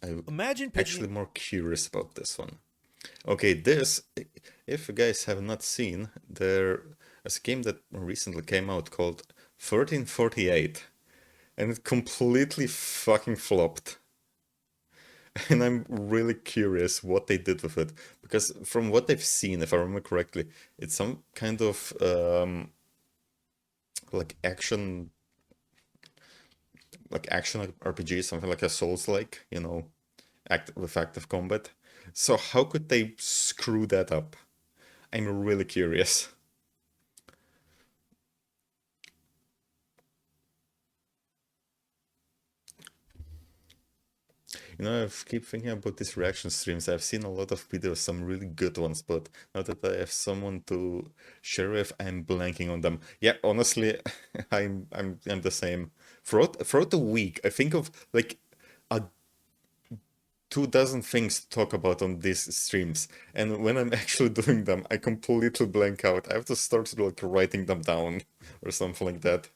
I'm Imagine actually pitching. more curious about this one. Okay, this, if you guys have not seen, there is a game that recently came out called 1348, and it completely fucking flopped. And I'm really curious what they did with it, because from what I've seen, if I remember correctly, it's some kind of like action RPG, something like a Souls-like, with active combat. So how could they screw that up? I'm really curious. I keep thinking about these reaction streams. I've seen a lot of videos, some really good ones, but now that I have someone to share with, I'm blanking on them. Yeah, honestly, I'm the same. Throughout the week, I think of like a 2 dozen things to talk about on these streams, and when I'm actually doing them, I completely blank out. I have to start like writing them down or something like that.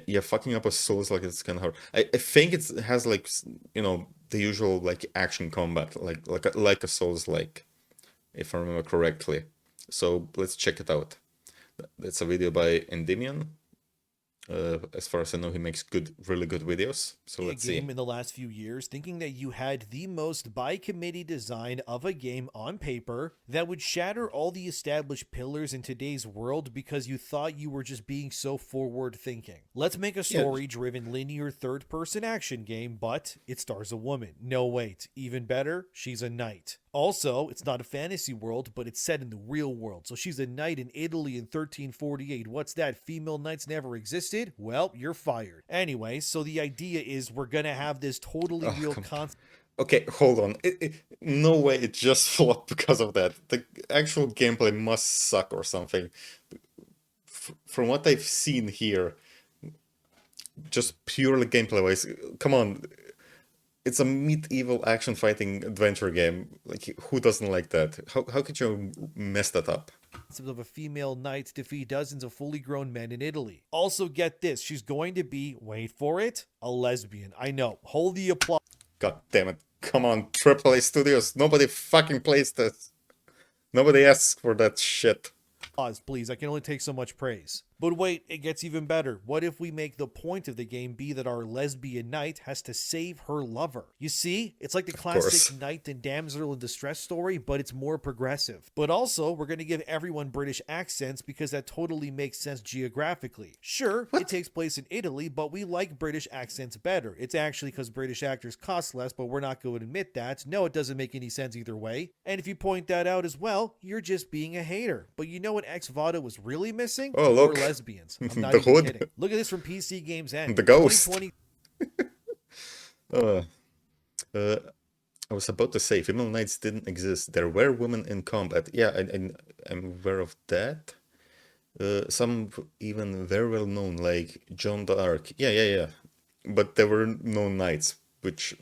Yeah, fucking up a Souls like it's kind of hard. I think it has like the usual like action combat like a Souls like, if I remember correctly. So let's check it out. It's a video by Endymion. As far as I know, he makes really good videos. So A let's see. game in the last few years thinking that you had the most by committee design of a game on paper that would shatter all the established pillars in today's world because you thought you were just being so forward thinking. Let's make a Yeah, story driven linear third person action game, but it stars a woman. No, wait, even better, she's a knight. Also, it's not a fantasy world, but it's set in the real world. So she's a knight in Italy in 1348. What's that? Female knights never existed? Well, you're fired. Anyway, so the idea is we're gonna have this totally oh, real come. concept. Okay, hold on. No way it just flopped because of that. The actual gameplay must suck or something. From what I've seen here, just purely gameplay wise, come on, it's a medieval action fighting adventure game. Like, who doesn't like that? How could you mess that up? Of a female knight defeat dozens of fully grown men in Italy. Also, get this, she's going to be, wait for it, a lesbian. I know, hold the applause. God damn it. Come on, AAA Studios. Nobody fucking plays this. Nobody asks for that shit. Pause, please. I can only take so much praise. But wait, it gets even better. What if we make the point of the game be that our lesbian knight has to save her lover? You see, it's like the Of classic course. knight and damsel in distress story, but it's more progressive. But also, we're going to give everyone British accents because that totally makes sense geographically. Sure, it What? takes place in Italy, but we like British accents better. It's actually because British actors cost less, but we're not going to admit that. No, it doesn't make any sense either way. And if you point that out as well, you're just being a hater. But you know what Ex Voto was really missing? Oh, More look. lesbians. I'm not The even hood. kidding. Look at this from PC Games End. The ghost. 2020. Uh, uh, I was about to say, female knights didn't exist. There were women in combat. Yeah, I'm aware of that. Some even very well known, like Joan d'Arc. Yeah, yeah, yeah. But there were no knights, which,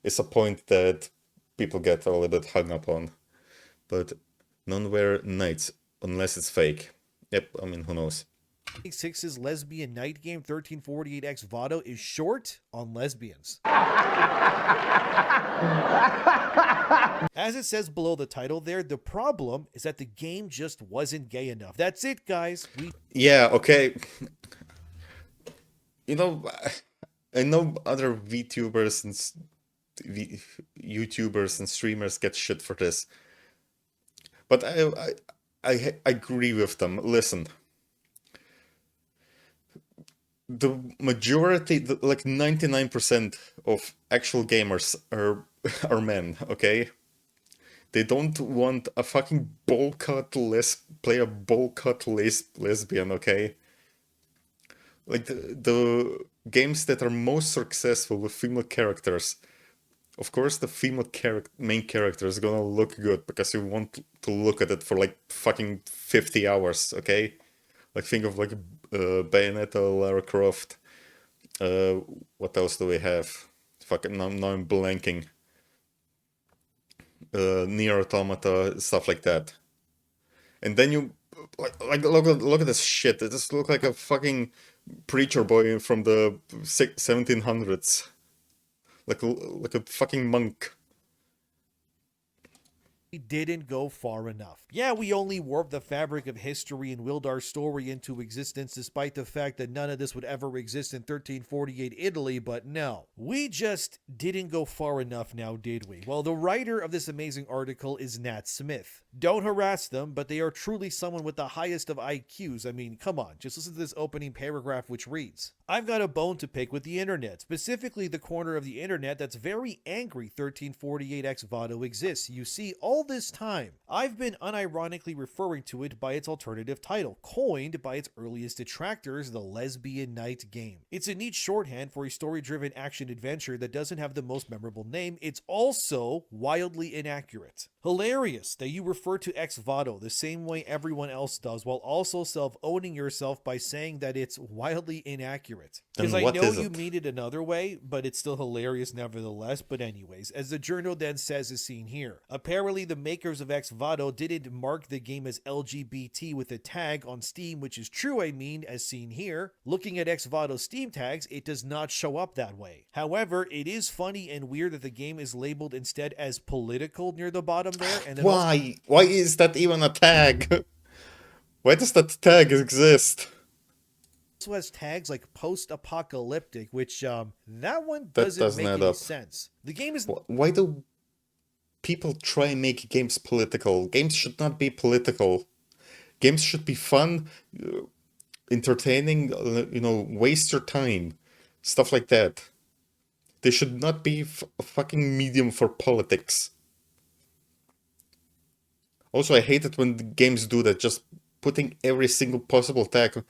is a point that people get a little bit hung up on. But none were knights, unless it's fake. Yep, I mean, who knows? Six's lesbian night game 1348 Ex Voto is short on lesbians. As it says below the title there, the problem is that the game just wasn't gay enough. That's it, guys. We Yeah, okay. You know, I know other VTubers and v YouTubers and streamers get shit for this, but I agree with them. Listen, the majority, like 99% of actual gamers are are men, okay? They don't want a fucking bowl cut play a bowl cut lesbian, okay? Like the games that are most successful with female characters, of course the main character is gonna look good because you want to look at it for like fucking 50 hours, okay? Like think of like Bayonetta, Lara Croft. Uh, what else do we have? Fucking now I'm blanking. Near Automata, stuff like that. And then you look at this shit. It just look like a fucking preacher boy from the 1700s, like a fucking monk. We didn't go far enough. Yeah, we only warped the fabric of history and willed our story into existence despite the fact that none of this would ever exist in 1348 Italy, but no. We just didn't go far enough now, did we? Well, the writer of this amazing article is Nat Smith. Don't harass them, but they are truly someone with the highest of IQs. I mean, come on, just listen to this opening paragraph which reads, I've got a bone to pick with the internet, specifically the corner of the internet that's very angry 1348 Ex Voto exists. You see, all this time, I've been unironically referring to it by its alternative title, coined by its earliest detractors, the Lesbian Night game. It's a neat shorthand for a story-driven action-adventure that doesn't have the most memorable name. It's also wildly inaccurate. Hilarious that you refer to Ex Voto the same way everyone else does, while also self-owning yourself by saying that it's wildly inaccurate. Because I know you mean it another way, but it's still hilarious nevertheless. But anyways, as the journal then says is seen here, apparently the makers of Ex Voto didn't mark the game as LGBT with a tag on Steam, which is true, I mean, as seen here. Looking at Ex Voto Steam tags, it does not show up that way. However, it is funny and weird that the game is labeled instead as political near the bottom there. And then Why? Why is that even a tag? Why does that tag exist? also has tags like post-apocalyptic, which that one doesn't make any sense. The game is... Why do people try and make games political? Games should not be political. Games should be fun, entertaining, you know, waste your time. Stuff like that. They should not be a fucking medium for politics. Also, I hate it when the games do that, just putting every single possible tag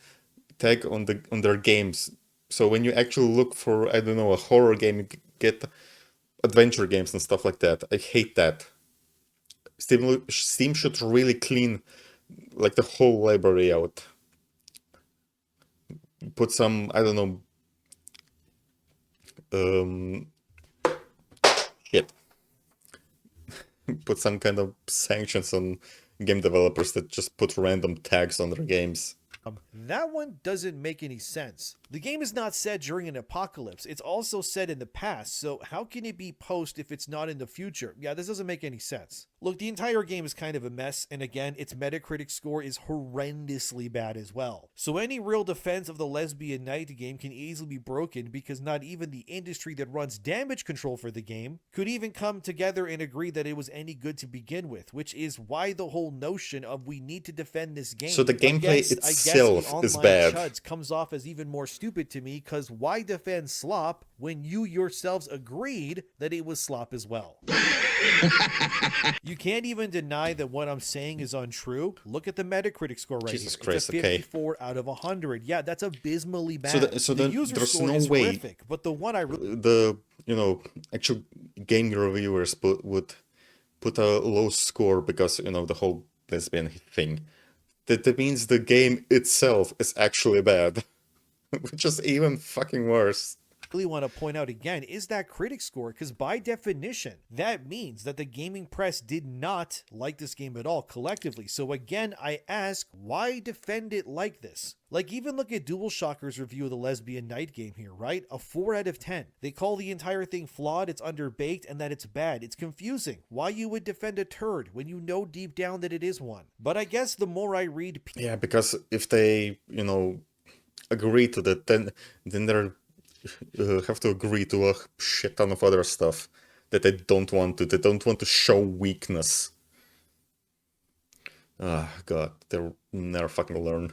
on their games. So when you actually look for, I don't know, a horror game, you get adventure games and stuff like that. I hate that. Steam should really clean like the whole library out. Put some, I don't know, shit. Put some kind of sanctions on game developers that just put random tags on their games. That one doesn't make any sense. The game is not set during an apocalypse. It's also set in the past, so how can it be post if it's not in the future? Yeah, this doesn't make any sense. Look, the entire game is kind of a mess, and again, its Metacritic score is horrendously bad as well. So any real defense of the Lesbian Night game can easily be broken because not even the industry that runs damage control for the game could even come together and agree that it was any good to begin with, which is why the whole notion of we need to defend this game. So the gameplay itself is bad. Chuds comes off as even more stupid to me, because why defend slop when you yourselves agreed that it was slop as well? You can't even deny that what I'm saying is untrue. Look at the Metacritic score right Jesus here. Christ, it's a 54 out of 100. Yeah, that's abysmally bad. The user there's score no is way horrific, but the one I you know, actual game reviewers would put a low score because, you know, the whole lesbian thing. That means the game itself is actually bad. Which is even fucking worse. really want to point out again is that critic score, because by definition that means that the gaming press did not like this game at all collectively. So again, I ask, why defend it like this? Like, even look at DualShockers' review of the Lesbian Night game here, right? A 4 out of 10. They call the entire thing flawed, it's underbaked, and that it's bad. It's confusing why you would defend a turd when you know deep down that it is one. But I guess the more I read... Yeah, because if they, you know, agree to that, then they're have to agree to a shit ton of other stuff that they don't want to. They don't want to show weakness. Ah, God, they'll never fucking learn.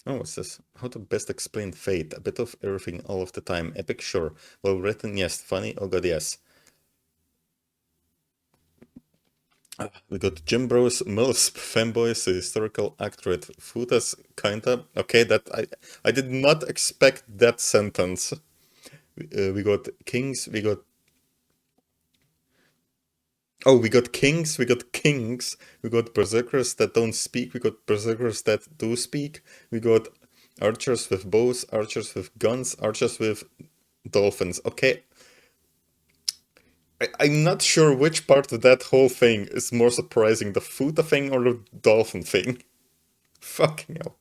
Oh, it says, how to best explain fate? A bit of everything all of the time. Epic, sure. Well written, yes. Funny, oh god, yes. We got Jim Bros, MILFs, Femboys, historical accurate Futas, kinda. Okay, that I did not expect that sentence. We got kings, we got... Oh, we got kings, we got kings, we got berserkers that don't speak, we got berserkers that do speak, we got archers with bows, archers with guns, archers with dolphins. Okay. I'm not sure which part of that whole thing is more surprising, the Futa thing or the dolphin thing. Fucking hell.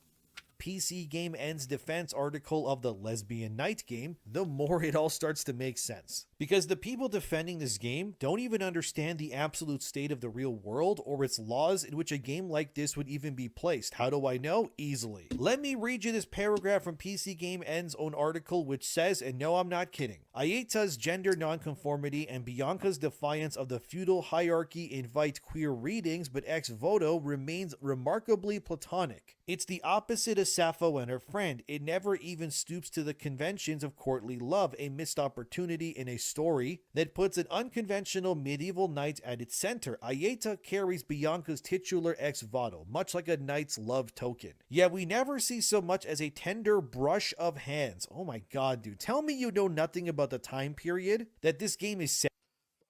PC Game End's defense article of the Lesbian Knight game, the more it all starts to make sense. Because the people defending this game don't even understand the absolute state of the real world or its laws in which a game like this would even be placed. How do I know? Easily. Let me read you this paragraph from PC Game End's own article, which says, and no, I'm not kidding, Ayeta's gender nonconformity and Bianca's defiance of the feudal hierarchy invite queer readings, but Ex Voto remains remarkably platonic. It's the opposite of Sappho and her friend. It never even stoops to the conventions of courtly love, a missed opportunity in a story that puts an unconventional medieval knight at its center. Ayeta carries Bianca's titular Ex Voto, much like a knight's love token. Yet we never see so much as a tender brush of hands. Oh my god, dude. Tell me you know nothing about the time period that this game is set.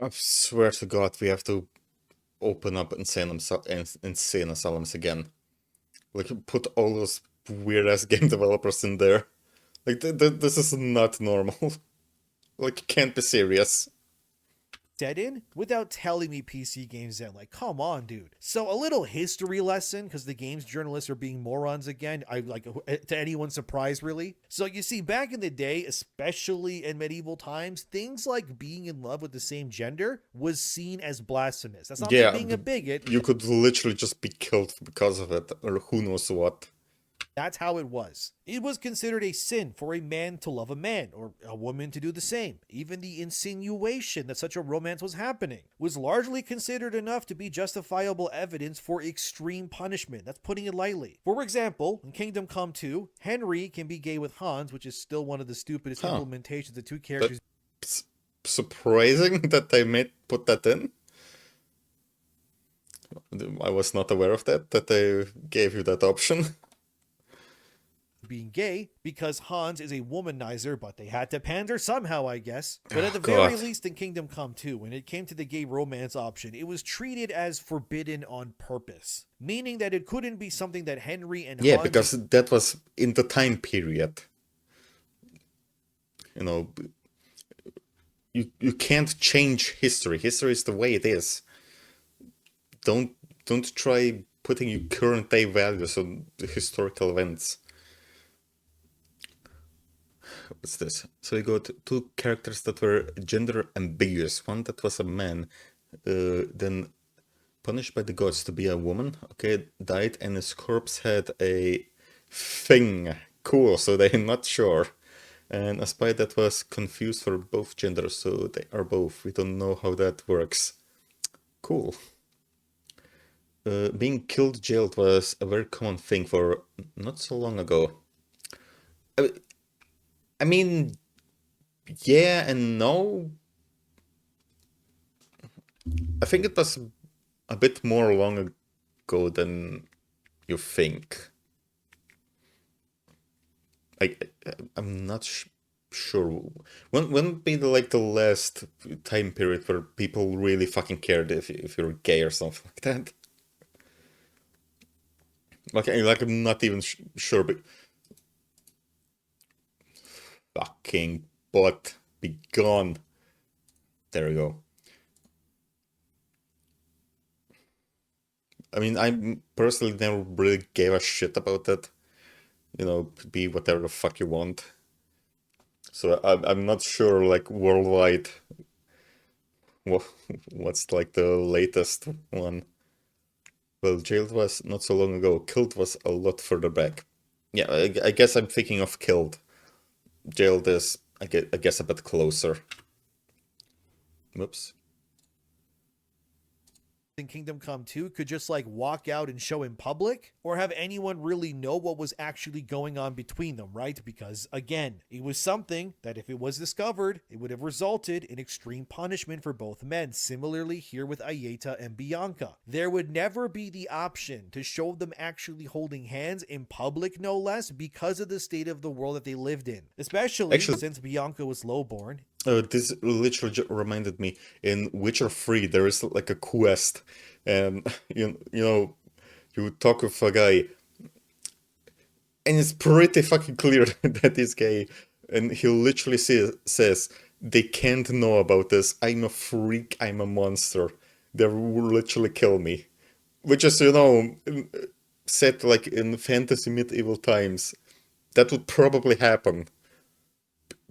I swear to God, we have to open up insane asylums again. Like, put all those weird-ass game developers in there. Like, this is not normal. Like, you can't be serious. Set in without telling me PC Games End. Like, come on, dude. So a little history lesson, because the games journalists are being morons again. I like to anyone's surprise, really. So you see, back in the day, especially in medieval times, things like being in love with the same gender was seen as blasphemous. That's not me being a bigot. You could literally just be killed because of it, or who knows what. That's how it was. It was considered a sin for a man to love a man, or a woman to do the same. Even the insinuation that such a romance was happening was largely considered enough to be justifiable evidence for extreme punishment. That's putting it lightly. For example, in Kingdom Come 2, Henry can be gay with Hans, which is still one of the stupidest implementations of the two characters. That's surprising that they put that in. I was not aware of that they gave you that option. Being gay, because Hans is a womanizer, but they had to pander somehow, I guess. But at the very least in Kingdom Come 2, when it came to the gay romance option, it was treated as forbidden on purpose, meaning that it couldn't be something that Henry and Yeah, Hans... because that was in the time period. You know, you can't change history. History is the way it is. Don't try putting your current day values on the historical events. What's this? So you got two characters that were gender ambiguous. One that was a man, then punished by the gods to be a woman. Okay, died, and his corpse had a thing. Cool, so they're not sure. And a spy that was confused for both genders, so they are both. We don't know how that works. Cool. Being killed, jailed was a very common thing for not so long ago. I mean, yeah and no. I think it was a bit more long ago than you think. I'm not sure. When would be like the last time period where people really fucking cared if you're gay or something like that? Like I'm not even sure, but fucking bot, be gone. There we go. I mean, I personally never really gave a shit about that. You know, be whatever the fuck you want. So I'm not sure, like, worldwide, what's like the latest one. Well, jailed was not so long ago. Killed was a lot further back. Yeah, I guess I'm thinking of killed. Jailed is, I guess, a bit closer. Whoops. in Kingdom Come 2 could just like walk out and show in public or have anyone really know what was actually going on between them, right? Because again, it was something that if it was discovered, it would have resulted in extreme punishment for both men. Similarly here with Ayeta and Bianca. There would never be the option to show them actually holding hands in public, no less, because of the state of the world that they lived in. Especially since Bianca was lowborn. This literally reminded me, in Witcher 3 there is like a quest, and you know, you talk with a guy and it's pretty fucking clear that he's gay, and he literally says they can't know about this, I'm a freak, I'm a monster, they will literally kill me. Which is, you know, set like in fantasy medieval times, that would probably happen.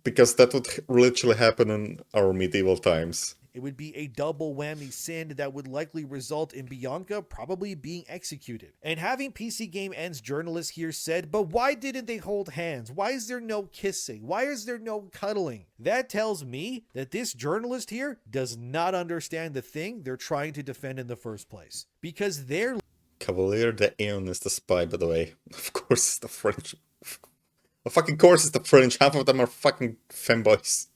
Because that would literally happen in our medieval times. It would be a double whammy sin that would likely result in Bianca probably being executed. And having PC Game End's journalist here said, but why didn't they hold hands? Why is there no kissing? Why is there no cuddling? That tells me that this journalist here does not understand the thing they're trying to defend in the first place. Because they're Cavalier de Aeon is the spy, by the way. Of course it's the French. Of fucking course it's the French. Half of them are fucking femboys.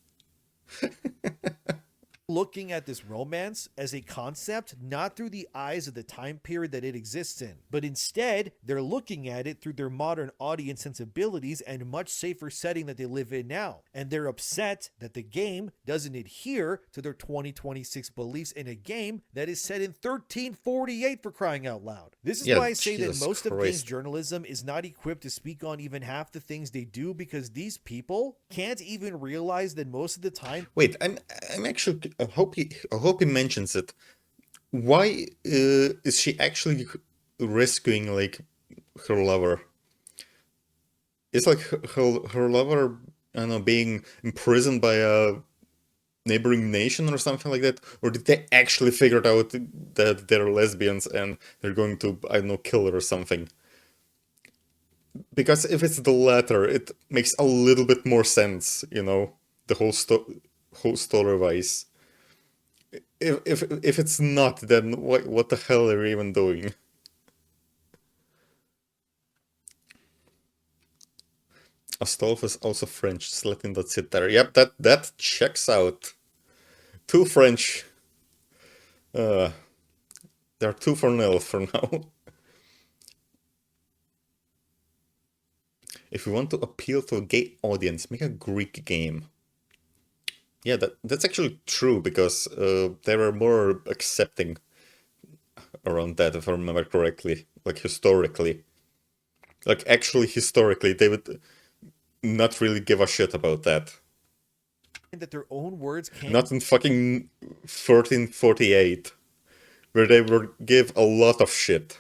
looking at this romance as a concept not through the eyes of the time period that it exists in, but instead they're looking at it through their modern audience sensibilities and much safer setting that they live in now. And they're upset that the game doesn't adhere to their 2026 beliefs in a game that is set in 1348, for crying out loud. This is why I say that most of games journalism is not equipped to speak on even half the things they do, because these people can't even realize that most of the time. Wait, I'm actually. I hope he mentions it. Why is she actually rescuing like her lover? It's like her lover, I don't know, being imprisoned by a neighboring nation or something like that, or did they actually figure out that they're lesbians and they're going to, I don't know, kill her or something? Because if it's the latter, it makes a little bit more sense, you know, the whole story-wise. If it's not, then what the hell are you even doing? Astolfo is also French, just letting that sit there. Yep, that checks out. Two French. They're 2-0 for now. If you want to appeal to a gay audience, make a Greek game. Yeah, that's actually true, because they were more accepting around that, if I remember correctly. Like, historically. Like, actually, historically, they would not really give a shit about that. That their own words can't. Not in fucking 1348, where they would give a lot of shit.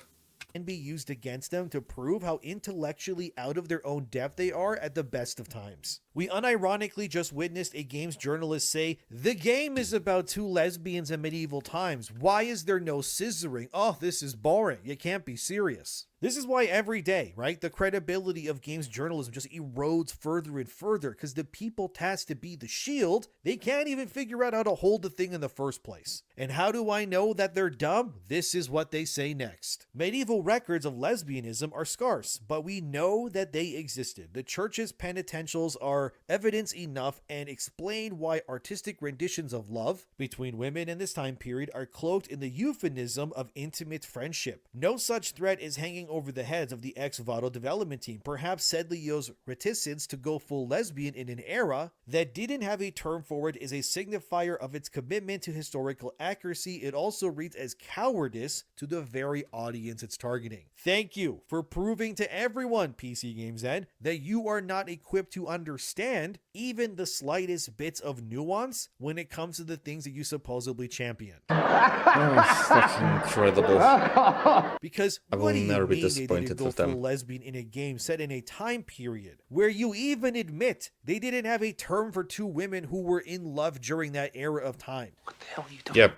Can be used against them to prove how intellectually out of their own depth they are at the best of times. We unironically just witnessed a games journalist say, the game is about two lesbians in medieval times. Why is there no scissoring? Oh, this is boring. You can't be serious. This is why every day, right, the credibility of games journalism just erodes further and further, because the people tasked to be the shield, they can't even figure out how to hold the thing in the first place. And how do I know that they're dumb? This is what they say next. Medieval records of lesbianism are scarce, but we know that they existed. The church's penitentials are evidence enough and explain why artistic renditions of love between women in this time period are cloaked in the euphemism of intimate friendship. No such threat is hanging over the heads of the Ex Voto development team. Perhaps Sedlio's reticence to go full lesbian in an era that didn't have a term for it is a signifier of its commitment to historical accuracy. It also reads as cowardice to the very audience it's targeting. Thank you for proving to everyone, PC Games Ed, that you are not equipped to understand even the slightest bits of nuance when it comes to the things that you supposedly champion. Oh, fucking incredible. Because I will never be disappointed with them. Full lesbian in a game set in a time period where you even admit they didn't have a term for two women who were in love during that era of time. What the hell are you doing? Yeah,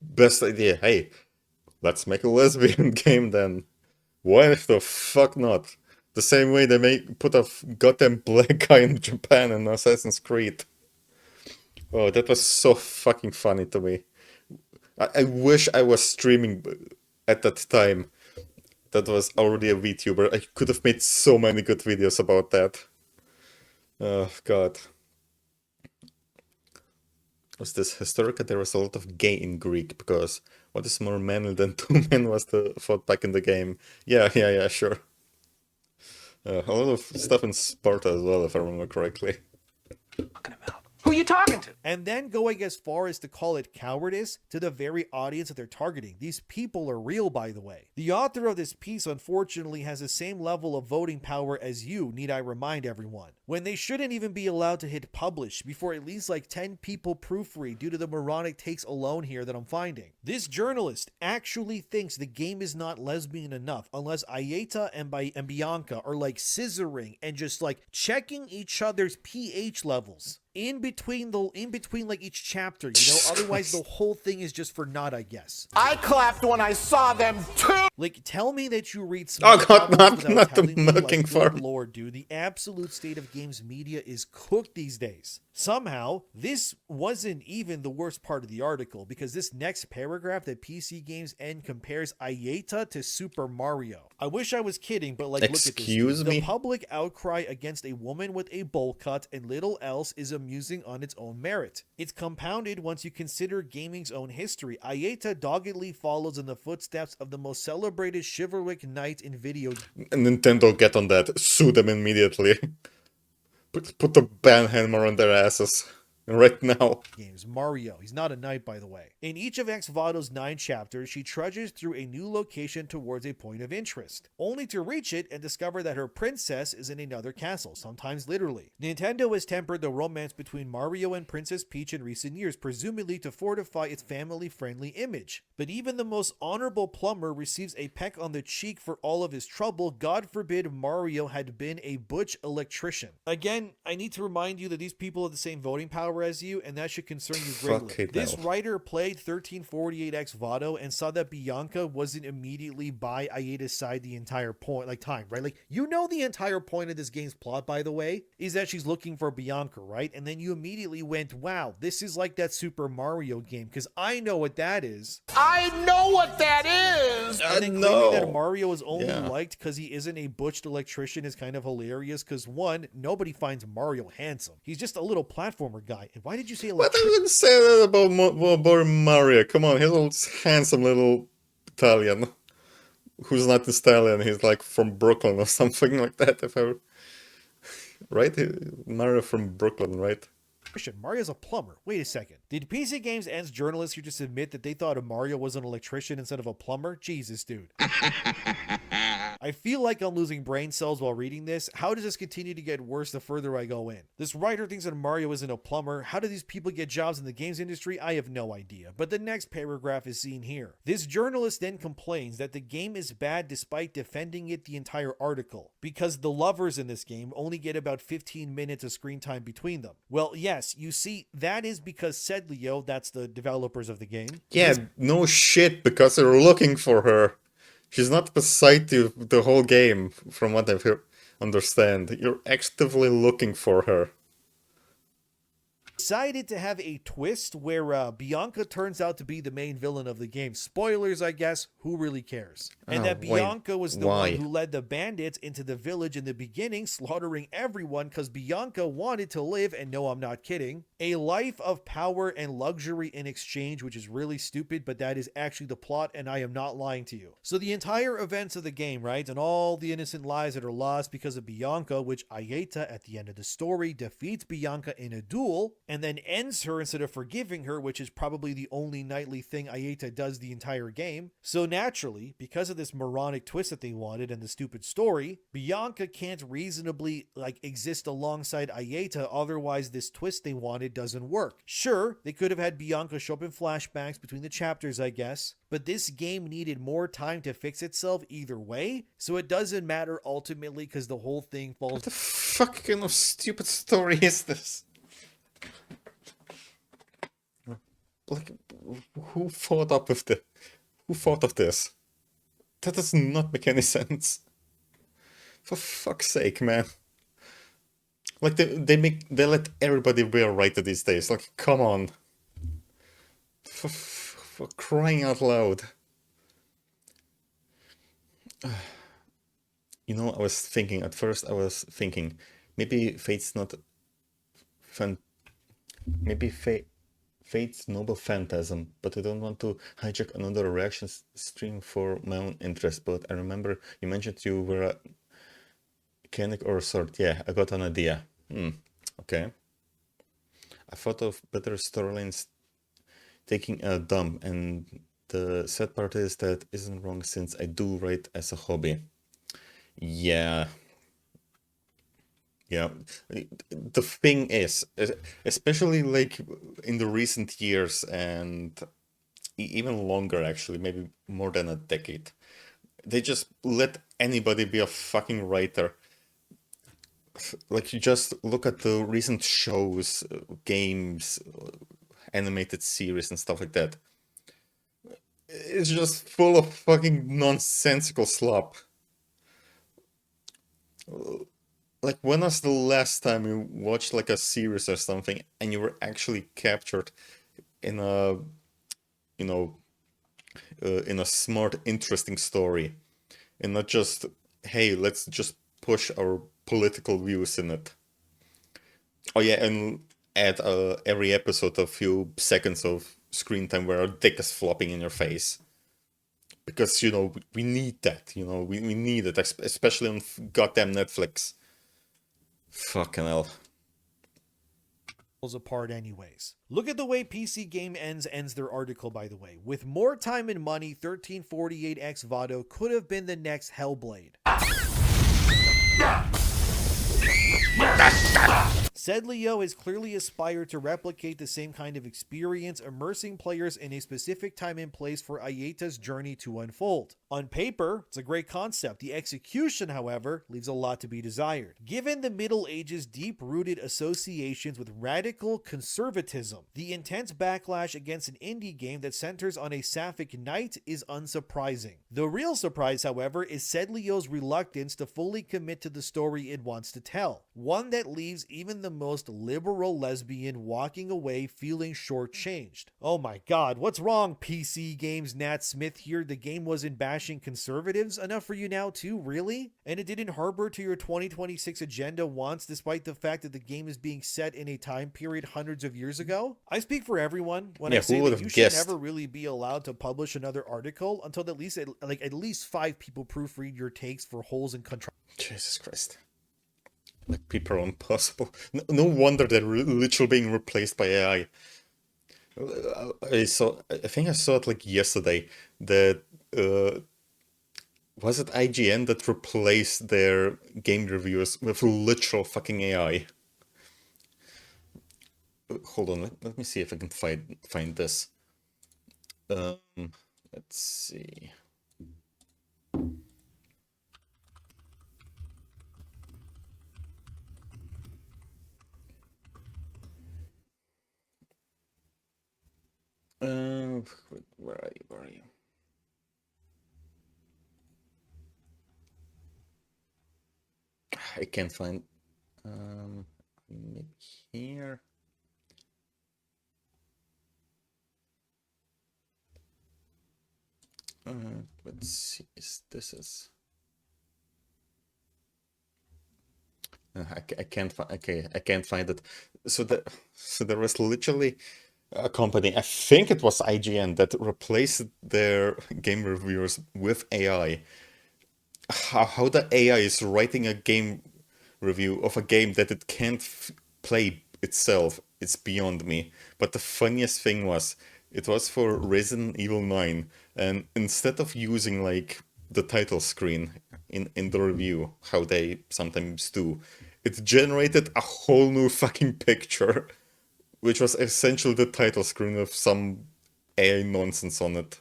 best idea. Hey, let's make a lesbian game then. Why the fuck not? The same way they put a goddamn black guy in Japan in Assassin's Creed. Oh, that was so fucking funny to me. I wish I was streaming at that time. That was already a VTuber. I could have made so many good videos about that. Oh, God. Was this historical? There was a lot of gay in Greek, because what is more manly than two men was fought back in the game. Yeah, sure. A lot of stuff in Sparta as well, if I remember correctly. Fucking him out. Who you talking to? And then going as far as to call it cowardice to the very audience that they're targeting. These people are real, by the way. The author of this piece, unfortunately, has the same level of voting power as you, need I remind everyone. When they shouldn't even be allowed to hit publish before at least like 10 people proofread due to the moronic takes alone here that I'm finding. This journalist actually thinks the game is not lesbian enough unless Ayeta and Bianca are like scissoring and just like checking each other's pH levels in between like each chapter, you know. Otherwise the whole thing is just for naught, I guess. I clapped when I saw them too. Like, tell me that you read Oh smart god, novels not without the telling me, milking like, farm. good lord, dude, the absolute state of games media is cooked these days. Somehow, this wasn't even the worst part of the article, because this next paragraph that PC Games End compares Ayeta to Super Mario. I wish I was kidding, but like, look at this. Excuse me? The public outcry against a woman with a bowl cut and little else is amusing on its own merit. It's compounded once you consider gaming's own history. Ayeta doggedly follows in the footsteps of the most celebrated chivalric knight in video. Nintendo, get on that. Sue them immediately. Put the ban hammer on their asses. Right now. Games. Mario. He's not a knight, by the way. In each of Ex Voto's 9 chapters, she trudges through a new location towards a point of interest, only to reach it and discover that her princess is in another castle, sometimes literally. Nintendo has tempered the romance between Mario and Princess Peach in recent years, presumably to fortify its family-friendly image. But even the most honorable plumber receives a peck on the cheek for all of his trouble. God forbid Mario had been a butch electrician. Again, I need to remind you that these people have the same voting power as you, and that should concern you greatly. This writer played 1348 Ex Voto and saw that Bianca wasn't immediately by Ayeta's side the entire time, right? Like, you know, the entire point of this game's plot, by the way, is that she's looking for Bianca, right? And then you immediately went, wow, this is like that Super Mario game, because I know what that is. I know what that is. And then claiming that Mario is only liked because he isn't a butched electrician is kind of hilarious, because one, nobody finds Mario handsome. He's just a little platformer guy. And why did you say What did you say that about Mario? Come on, he's a handsome little Italian. Who's not Italian, he's like from Brooklyn or something like that, if I... Right? Mario from Brooklyn, right? Mario's a plumber. Wait a second. Did PC Games End's journalists here just admit that they thought Mario was an electrician instead of a plumber? Jesus, dude. I feel like I'm losing brain cells while reading this. How does this continue to get worse the further I go in? This writer thinks that Mario isn't a plumber. How do these people get jobs in the games industry? I have no idea. But the next paragraph is seen here. This journalist then complains that the game is bad despite defending it the entire article, because the lovers in this game only get about 15 minutes of screen time between them. Well, yes, you see, that is because Sedlio, that's the developers of the game. Yeah, no shit, because they're looking for her. She's not beside you the whole game, from what I understand. You're actively looking for her. Decided to have a twist where Bianca turns out to be the main villain of the game. Spoilers, I guess. Who really cares? And that Bianca was the one who led the bandits into the village in the beginning, slaughtering everyone because Bianca wanted to live, and no, I'm not kidding, a life of power and luxury in exchange, which is really stupid, but that is actually the plot, and I am not lying to you. So the entire events of the game, right, and all the innocent lives that are lost because of Bianca, which Ayeta, at the end of the story, defeats Bianca in a duel, and then ends her instead of forgiving her, which is probably the only knightly thing Ayeta does the entire game. So naturally, because of this moronic twist that they wanted and the stupid story, Bianca can't reasonably exist alongside Ayeta, otherwise this twist they wanted doesn't work. Sure, they could have had Bianca show up in flashbacks between the chapters, I guess, but this game needed more time to fix itself either way, so it doesn't matter ultimately because the whole thing falls... What the fuck kind of stupid story is this? Like, who thought up with this? Who thought of this? That does not make any sense. For fuck's sake, man. Like, they let everybody wear right these days. Like, come on. For crying out loud. You know, at first I was thinking, maybe Fate's not maybe Fate's noble phantasm, but I don't want to hijack another reaction stream for my own interest. But I remember you mentioned you were a mechanic or a sword. Yeah, I got an idea. Okay. I thought of better storylines taking a dump, and the sad part is that isn't wrong since I do write as a hobby. Yeah. Yeah. The thing is, especially like in the recent years and even longer actually, maybe more than a decade, they just let anybody be a fucking writer. Like you just look at the recent shows, games, animated series and stuff like that. It's just full of fucking nonsensical slop. Like when was the last time you watched like a series or something and you were actually captured in a, you know, in a smart, interesting story, and not just, hey, let's just push our political views in it. Oh yeah, and add every episode a few seconds of screen time where our dick is flopping in your face. Because, we need that, we need it, especially on goddamn Netflix. Fucking hell. Apart anyways. Look at the way PC Game ends their article, by the way. With more time and money, 1348 Ex Voto could have been the next Hellblade. Said Leo has clearly aspired to replicate the same kind of experience, immersing players in a specific time and place for Ayeta's journey to unfold. On paper, it's a great concept. The execution, however, leaves a lot to be desired. Given the Middle Ages' deep-rooted associations with radical conservatism, the intense backlash against an indie game that centers on a sapphic knight is unsurprising. The real surprise, however, is Said Leo's reluctance to fully commit to the story it wants to tell, one that leaves even the most liberal lesbian walking away feeling shortchanged. Oh my god, what's wrong, PC Games? Nat Smith here. The game wasn't bashing conservatives enough for you now too, really? And it didn't harbor to your 2026 agenda once, despite the fact that the game is being set in a time period hundreds of years ago? I speak for everyone when I say that you should never really be allowed to publish another article until at least 5 people proofread your takes for holes and control. Jesus Christ. Like, people are impossible. No wonder they're literally being replaced by AI. I think I saw it like yesterday that was it IGN that replaced their game reviewers with literal fucking AI? Hold on, let me see if I can find this. Let's see. Where are you? Where are you? I can't find. Maybe here. Let's see. This is. I can't find. Okay, I can't find it. So there was literally a company, I think it was IGN, that replaced their game reviewers with AI. How the AI is writing a game review of a game that it can't play itself, it's beyond me. But the funniest thing was, it was for Resident Evil 9, and instead of using like the title screen in the review, how they sometimes do, it generated a whole new fucking picture, which was essentially the title screen with some AI nonsense on it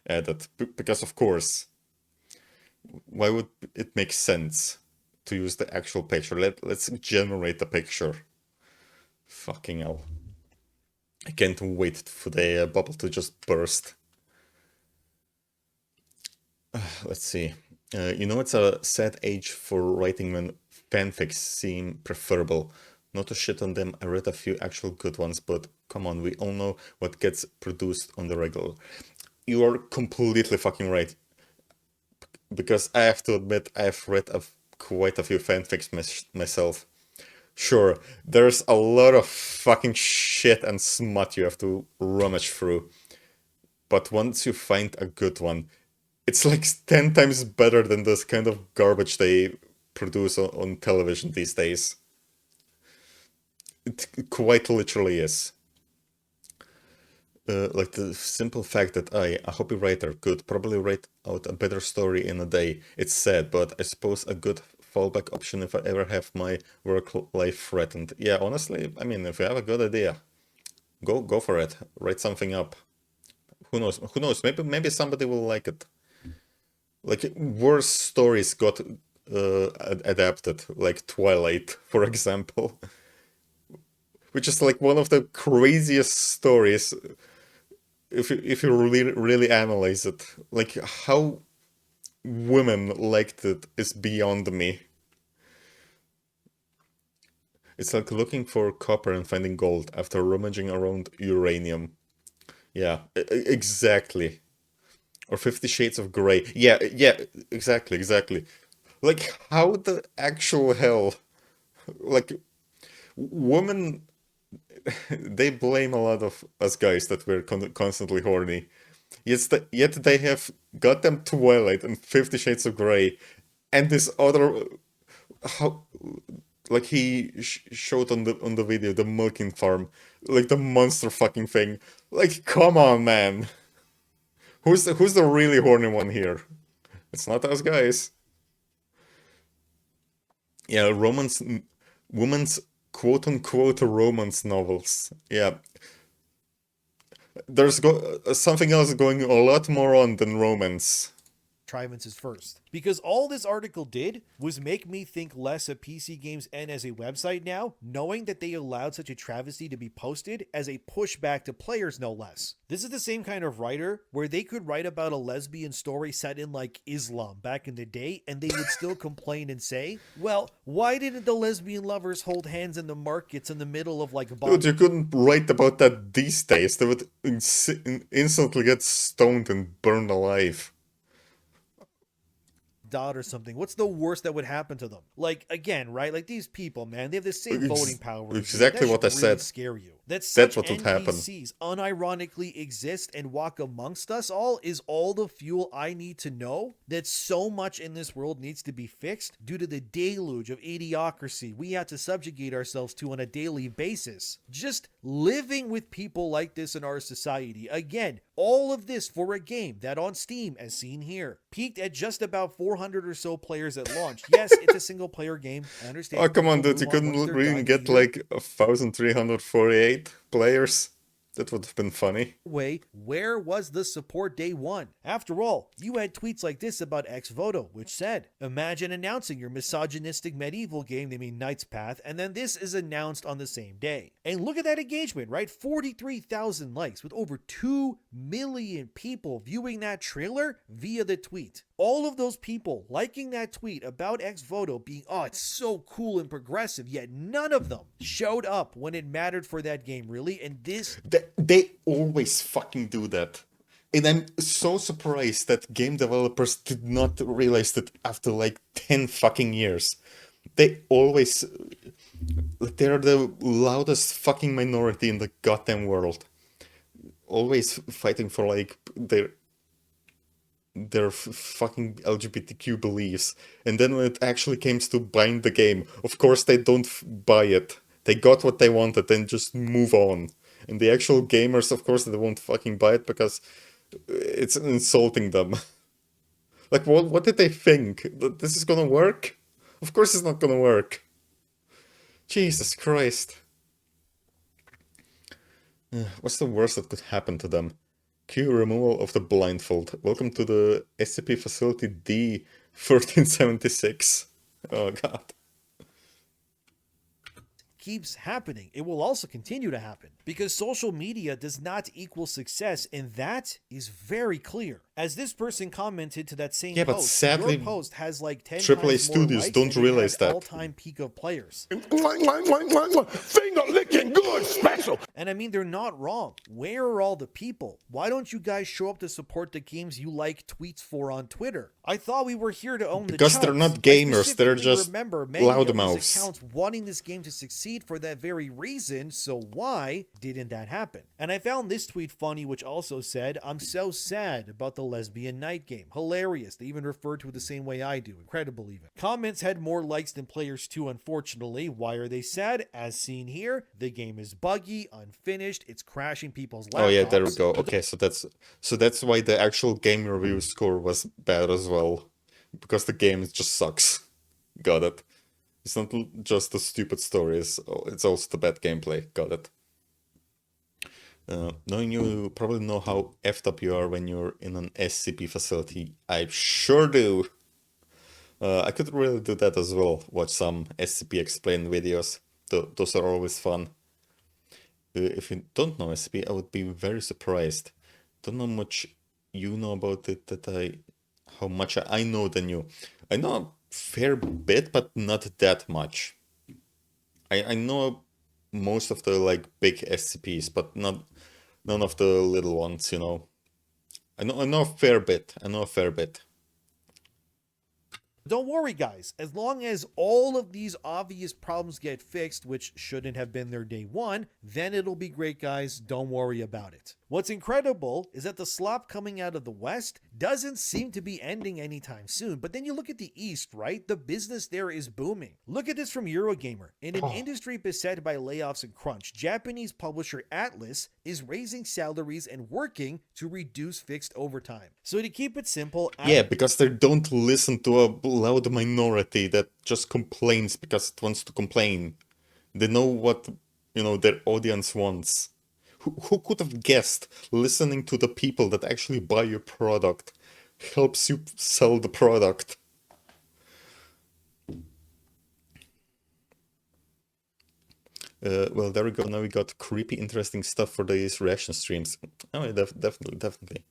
added. Because of course, why would it make sense to use the actual picture? Let's generate the picture. Fucking hell. I can't wait for the bubble to just burst. Let's see. It's a sad age for writing when fanfics seem preferable. Not to shit on them, I read a few actual good ones, but come on, we all know what gets produced on the regular. You are completely fucking right. Because I have to admit, I've read quite a few fanfics myself. Sure, there's a lot of fucking shit and smut you have to rummage through. But once you find a good one, it's like 10 times better than this kind of garbage they produce on television these days. It quite literally is. Like the simple fact that a copywriter could probably write out a better story in a day. It's sad, but I suppose a good fallback option if I ever have my work life threatened. Yeah, honestly, I mean, if you have a good idea, go for it. Write something up. Who knows? Who knows? Maybe somebody will like it. Like worse stories got adapted, like Twilight, for example, which is like one of the craziest stories. If you really analyze it, like how women liked it is beyond me. It's like looking for copper and finding gold after rummaging around uranium. Yeah, exactly. Or 50 Shades of Grey. Yeah, exactly. Like, how the actual hell? Like, women, they blame a lot of us guys that we're constantly horny. Yet they have goddamn Twilight and 50 Shades of Grey, and this other, how, like he showed on the video, the milking farm, like the monster fucking thing. Like, come on, man. Who's the really horny one here? It's not us guys. Yeah, women's quote-unquote romance novels. Yeah. There's something else going a lot more on than romance. Contrivances first. Because all this article did was make me think less of PC Games N as a website now, knowing that they allowed such a travesty to be posted as a pushback to players no less. This is the same kind of writer where they could write about a lesbian story set in like Islam back in the day and they would still complain and say, well, why didn't the lesbian lovers hold hands in the markets in the middle of like Dude, you couldn't write about that these days. They would instantly get stoned and burned alive. dot or something? What's the worst that would happen to them? Like, again, right? Like, these people, man, they have the same voting power. Exactly what I said. Scare you. That's what would happen. NPCs unironically exist and walk amongst us all is all the fuel I need to know that so much in this world needs to be fixed due to the deluge of idiocracy we have to subjugate ourselves to on a daily basis. Just living with people like this in our society. Again, all of this for a game that on Steam, as seen here, peaked at just about 400 or so players at launch. Yes, it's a single player game. I understand. Oh, come on, dude. You couldn't even get like 1,348 players. That would have been funny. Where was the support day one? After all, you had tweets like this about Ex Voto, which said, imagine announcing your misogynistic medieval game, they mean Knight's Path, and then this is announced on the same day. And look at that engagement, right? 43,000 likes with over 2 million people viewing that trailer via the tweet. All of those people liking that tweet about Ex Voto being, oh, it's so cool and progressive, yet none of them showed up when it mattered for that game, really. And this... They always fucking do that. And I'm so surprised that game developers did not realize that after like 10 fucking years. They always... They're the loudest fucking minority in the goddamn world. Always fighting for like their fucking LGBTQ beliefs, and then when it actually comes to buying the game, of course they don't buy it. They got what they wanted and just move on. And the actual gamers, of course, they won't fucking buy it because it's insulting them. Like, what did they think? That this is gonna work? Of course it's not gonna work. Jesus Christ. What's the worst that could happen to them? Q removal of the blindfold. Welcome to the SCP Facility D 1376. Oh god. Keeps happening. It will also continue to happen because social media does not equal success, and that is very clear. As this person commented to that same but post, sadly, your post has like 10 AAA times studios more don't likes realize and that. all-time peak of players. Finger licking good, smash special. And I mean, they're not wrong. Where are all the people? Why don't you guys show up to support the games you like tweets for on Twitter? I thought we were here to own Because the they're chunks. not gamers, I they're specifically just remember many of these loudmouths. accounts wanting this game to succeed for that very reason, so why didn't that happen? And I found this tweet funny, which also said, "I'm so sad about the Lesbian Night game. Hilarious. They even referred to it the same way I do. Incredible even." Comments had more likes than players too, unfortunately. Why are they sad? As seen here, the game is buggy, unfinished, it's crashing people's laptops. Oh yeah, there we go. Okay, so that's why the actual game review score was bad as well. Because the game just sucks. Got it. It's not just the stupid stories, it's also the bad gameplay. Got it. Knowing you probably know how effed up you are when you're in an SCP facility. I sure do. I could really do that as well. Watch some SCP explained videos. Those are always fun. If you don't know SCP, I would be very surprised. Don't know much you know about it how much I know than you. I know a fair bit, but not that much. I know most of the like big SCPs, but none of the little ones, you know. I know a fair bit. Don't worry, guys. As long as all of these obvious problems get fixed, which shouldn't have been their day one, then it'll be great, guys. Don't worry about it. What's incredible is that the slop coming out of the West doesn't seem to be ending anytime soon. But then you look at the East, right? The business there is booming. Look at this from Eurogamer. In an industry beset by layoffs and crunch, Japanese publisher Atlas is raising salaries and working to reduce fixed overtime. So to keep it simple... Yeah, because they don't listen to a loud minority that just complains because it wants to complain. They know what, you know, their audience wants. Who could have guessed listening to the people that actually buy your product helps you sell the product? Well, there we go. Now we got creepy, interesting stuff for these reaction streams. Oh, yeah, definitely.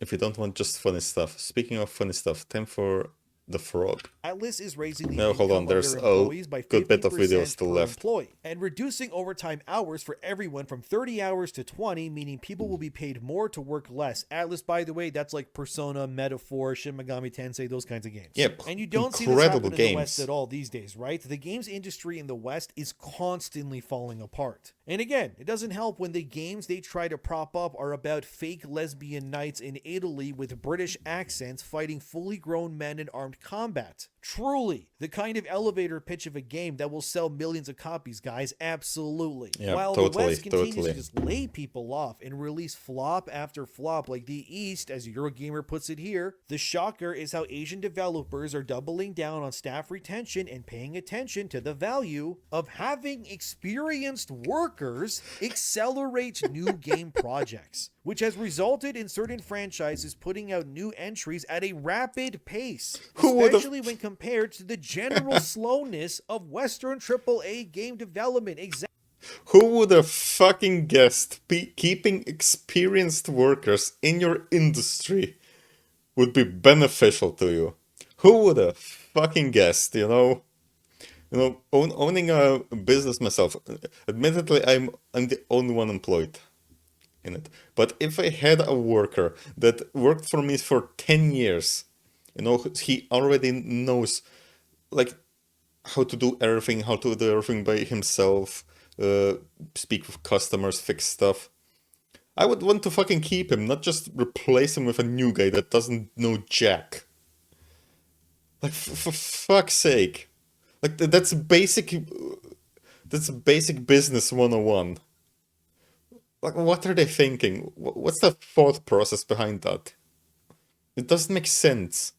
If you don't want just funny stuff. Speaking of funny stuff, time for the frog. Atlas is raising the No, hold on, income there's of their a employees by good bit of 50% videos still per left. employee, and reducing overtime hours for everyone from 30 hours to 20, meaning people will be paid more to work less. Atlas, by the way, that's like Persona, Metaphor, Shin Megami Tensei, those kinds of games. Yep, And you don't see this happen in the West at all these days, right? The games industry in the West is constantly falling apart. And again, it doesn't help when the games they try to prop up are about fake lesbian knights in Italy with British accents fighting fully grown men in armed combat. Truly, the kind of elevator pitch of a game that will sell millions of copies, guys. Absolutely. Yeah, While totally, the West continues totally. to just lay people off and release flop after flop like the East, as Eurogamer puts it here, the shocker is how Asian developers are doubling down on staff retention and paying attention to the value of having experienced workers accelerate new game projects, which has resulted in certain franchises putting out new entries at a rapid pace, especially when compared to the general slowness of Western AAA game development. Who would have fucking guessed keeping experienced workers in your industry would be beneficial to you? Who would have fucking guessed, you know? You know, owning a business myself, admittedly, I'm the only one employed in it. But if I had a worker that worked for me for 10 years, you know, he already knows, like, how to do everything by himself, speak with customers, fix stuff. I would want to fucking keep him, not just replace him with a new guy that doesn't know jack. Like, for fuck's sake. Like, that's basic business 101. Like, what are they thinking? What's the thought process behind that? It doesn't make sense.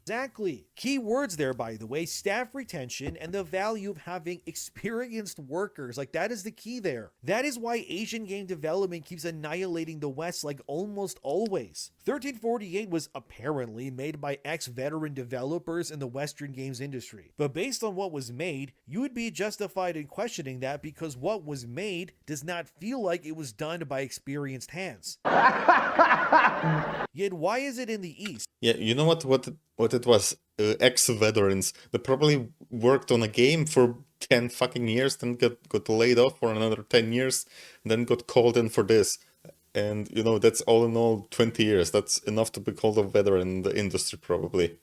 Exactly. Key words there, by the way, staff retention and the value of having experienced workers. Like, that is the key there. That is why Asian game development keeps annihilating the West like almost always. 1348 was apparently made by ex-veteran developers in the Western games industry. But based on what was made, you would be justified in questioning that because what was made does not feel like it was done by experienced hands. Yet why is it in the East? Yeah, you know what it was? Ex-veterans that probably worked on a game for 10 fucking years, then got laid off for another 10 years, and then got called in for this. And, you know, that's all in all 20 years. That's enough to be called a veteran in the industry, probably.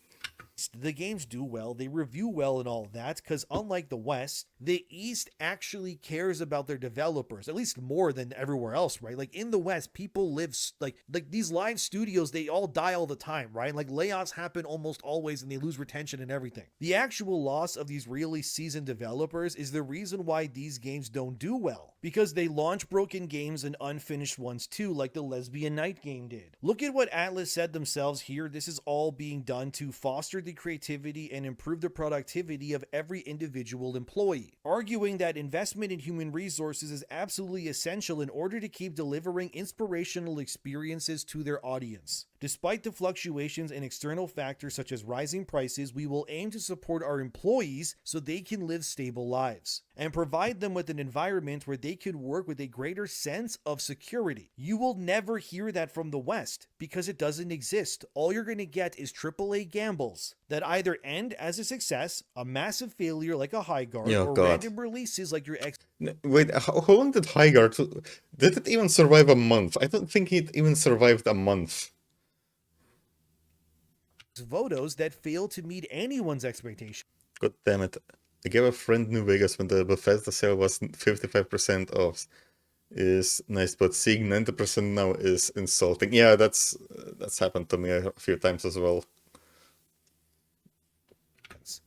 The games do well, they review well and all of that, because unlike the West, the East actually cares about their developers, at least more than everywhere else, right? Like in the West, people live, like these live studios, they all die all the time, right? Like layoffs happen almost always and they lose retention and everything. The actual loss of these really seasoned developers is the reason why these games don't do well, because they launch broken games and unfinished ones too, like the Lesbian Night game did. Look at what Atlas said themselves here. This is all being done to foster the creativity and improve the productivity of every individual employee, arguing that investment in human resources is absolutely essential in order to keep delivering inspirational experiences to their audience. Despite the fluctuations in external factors such as rising prices, we will aim to support our employees so they can live stable lives and provide them with an environment where they can work with a greater sense of security. You will never hear that from the West because it doesn't exist. All you're going to get is AAA gambles that either end as a success, a massive failure like a High Guard, Oh, or God. random releases like your Ex Wait, how long did Highguard... Did it even survive a month? I don't think it even survived a month. Votos that fail to meet anyone's expectations. God damn it. I gave a friend New Vegas when the Bethesda sale was 55% off. Is nice, but seeing 90% now is insulting. Yeah, that's happened to me a few times as well.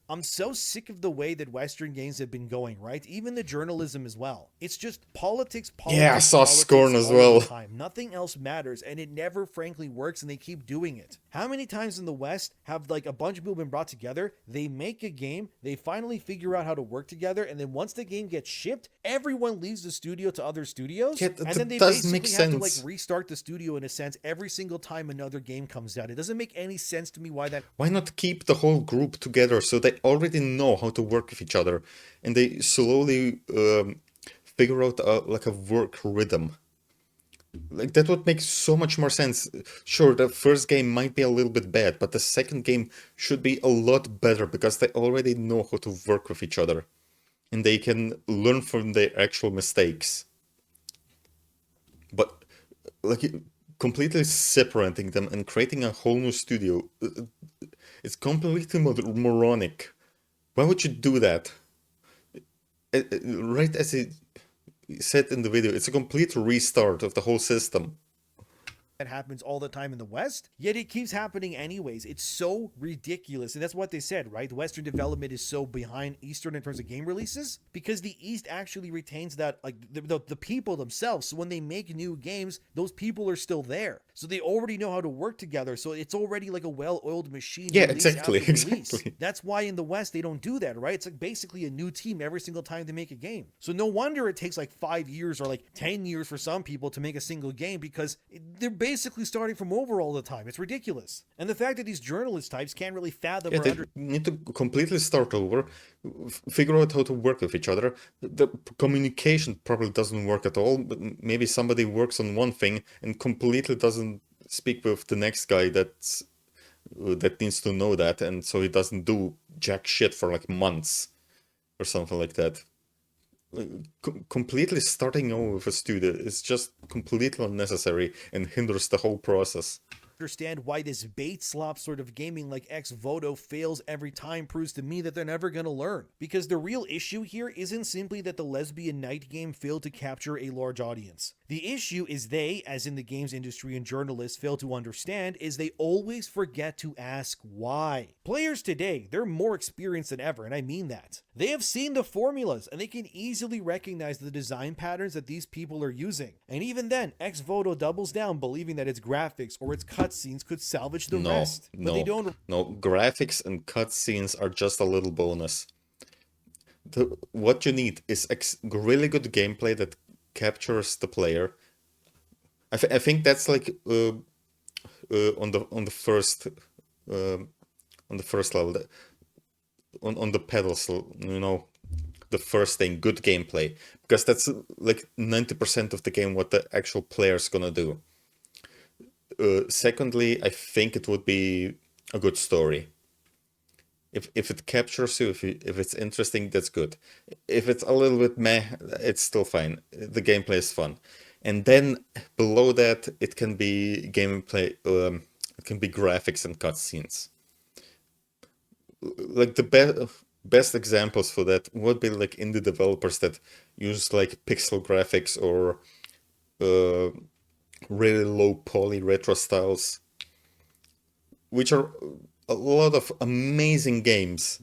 I'm so sick of the way that Western games have been going, right? Even the journalism as well. It's just politics, Yeah, I saw politics Scorn as all well. the time. Nothing else matters, and it never frankly works, and they keep doing it. How many times in the West have like a bunch of people been brought together, they make a game, they finally figure out how to work together, and then once the game gets shipped, everyone leaves the studio to other studios, Yeah, and then they does basically make have to like sense. restart the studio in a sense every single time another game comes out. It doesn't make any sense to me why that Why not keep the whole group together so they already know how to work with each other, and they slowly figure out like a work rhythm? Like that would make so much more sense. Sure, the first game might be a little bit bad, but the second game should be a lot better because they already know how to work with each other, and they can learn from their actual mistakes. But like completely separating them and creating a whole new studio, it's completely moronic. Why would you do that? Right as it said in the video, it's a complete restart of the whole system. happens all the time in the West, yet it keeps happening anyways. It's so ridiculous. And that's what they said, right? Western development is so behind Eastern in terms of game releases because the East actually retains that, like the people themselves. So when they make new games, those people are still there. So they already know how to work together. So it's already like a well-oiled machine. Yeah, release exactly, after release. exactly. That's why in the West, they don't do that, right? It's like basically a new team every single time they make a game. So no wonder it takes like 5 years or like 10 years for some people to make a single game because they're basically starting from over all the time. It's ridiculous. And the fact that these journalist types can't really fathom Yeah, or they understand need to completely start over, figure out how to work with each other. The communication probably doesn't work at all, but maybe somebody works on one thing and completely doesn't speak with the next guy that needs to know that, and so he doesn't do jack shit for like months or something like that. Completely starting over with a studio is just completely unnecessary and hinders the whole process. why this bait slop sort of gaming like Ex Voto fails every time proves to me that they're never going to learn. Because the real issue here isn't simply that the Lesbian Night game failed to capture a large audience. The issue is they, as in the games industry and journalists, fail to understand is they always forget to ask why. Players today, they're more experienced than ever, and I mean that. They have seen the formulas, and they can easily recognize the design patterns that these people are using. And even then, Ex Voto doubles down, believing that its graphics or its cutscenes could salvage the rest. But they don't. No, graphics and cutscenes are just a little bonus. What you need is really good gameplay that captures the player. I think that's like on the first level, on the pedestal, you know, the first thing, good gameplay, because that's like 90% of the game what the actual player's gonna do. Secondly, I think it would be a good story. If it captures you, if it's interesting, that's good. If it's a little bit meh, it's still fine. The gameplay is fun. And then below that, it can be gameplay, it can be graphics and cutscenes. Like the best examples for that would be like indie developers that use like pixel graphics or really low poly retro styles, which are a lot of amazing games,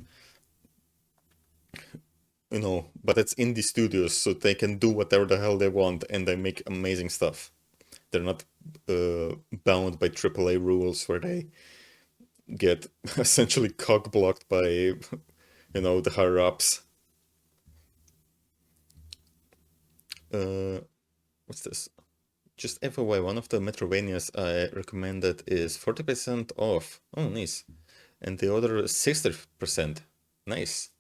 but it's indie studios, so they can do whatever the hell they want and they make amazing stuff. They're not bound by AAA rules where they get essentially cock blocked by, the higher ups. What's this? Just FYI, one of the Metroidvanias I recommended is 40% off. Oh, nice. And the other is 60%. Nice.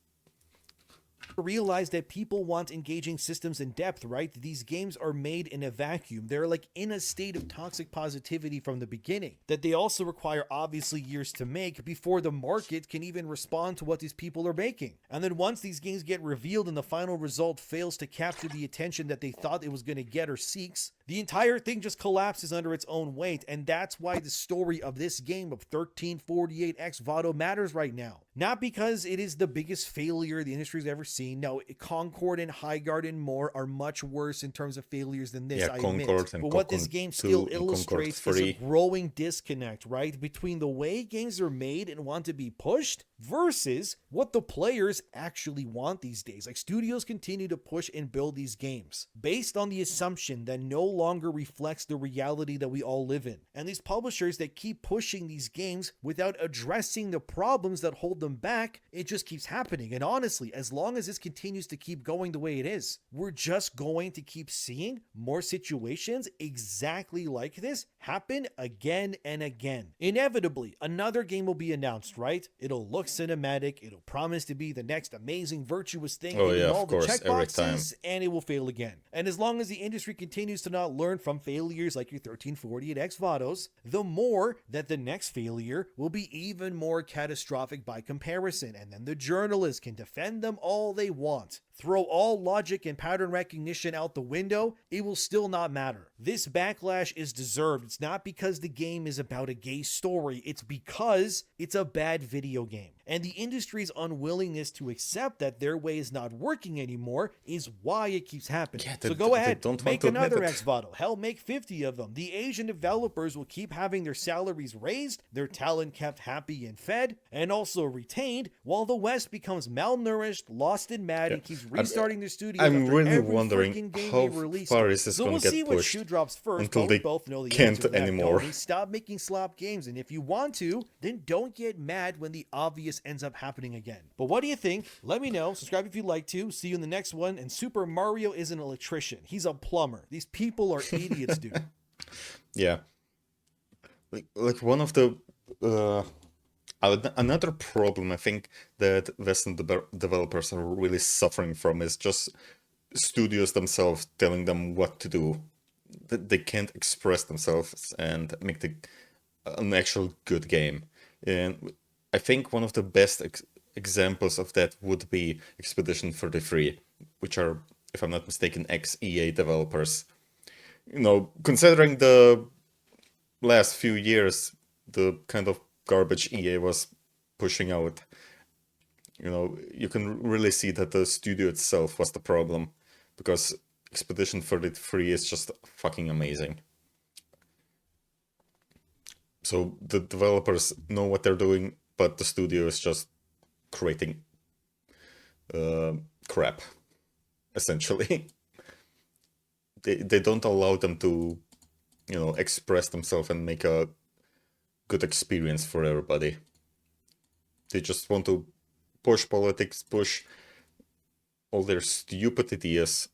Realize that people want engaging systems in depth, right? These games are made in a vacuum. They're like in a state of toxic positivity from the beginning, that they also require obviously years to make before the market can even respond to what these people are making. And then once these games get revealed and the final result fails to capture the attention that they thought it was going to get or seeks, the entire thing just collapses under its own weight. And that's why the story of this game of 1348 Ex Voto matters right now. Not because it is the biggest failure the industry's ever seen. No, Concord and Highguard and more are much worse in terms of failures than this, Yeah, I Concord admit. and But what this Concord game 2 still and illustrates Concord is a 3. growing disconnect, right? Between the way games are made and want to be pushed versus what the players actually want these days. Like, studios continue to push and build these games based on the assumption that no longer reflects the reality that we all live in. And these publishers that keep pushing these games without addressing the problems that hold them back, it just keeps happening. And honestly, as long as this continues to keep going the way it is, we're just going to keep seeing more situations exactly like this happen again and again. Inevitably, another game will be announced, right? It'll look cinematic, it'll promise to be the next amazing virtuous thing, Oh hitting yeah, all of the course, every time. checkboxes, and it will fail again. And as long as the industry continues to not learn from failures like your 1348 Ex Votos, the more that the next failure will be even more catastrophic by comparison, and then the journalists can defend them all they want. Throw all logic and pattern recognition out the window, it will still not matter. This backlash is deserved. It's not because the game is about a gay story, it's because it's a bad video game. And the industry's unwillingness to accept that their way is not working anymore is why it keeps happening. Yeah, So go ahead, don't want make to admit another it. Ex Voto. Hell, make 50 of them. The Asian developers will keep having their salaries raised, their talent kept happy and fed, and also retained, while the West becomes malnourished, lost and mad, and keeps restarting their studios I'm after really every wondering freaking game how they released. far is this So gonna we'll get see what pushed shoe drops first, until but we they both know the can't answer to that. anymore. Don't. Stop making slop games, and if you want to, then don't get mad when the obvious ends up happening again. But what do you think? Let me know. Subscribe if you'd like to. See you in the next one. And Super Mario is an electrician. He's a plumber. These people are idiots, dude. Yeah. Like one of the another problem I think that Western developers are really suffering from is just studios themselves telling them what to do. They can't express themselves and make an actual good game. And I think one of the best examples of that would be Expedition 33, which are, if I'm not mistaken, ex-EA developers. Considering the last few years, the kind of garbage EA was pushing out, you can really see that the studio itself was the problem, because Expedition 33 is just fucking amazing. So the developers know what they're doing, but the studio is just creating crap, essentially. They don't allow them to, express themselves and make a good experience for everybody. They just want to push politics, push all their stupid ideas,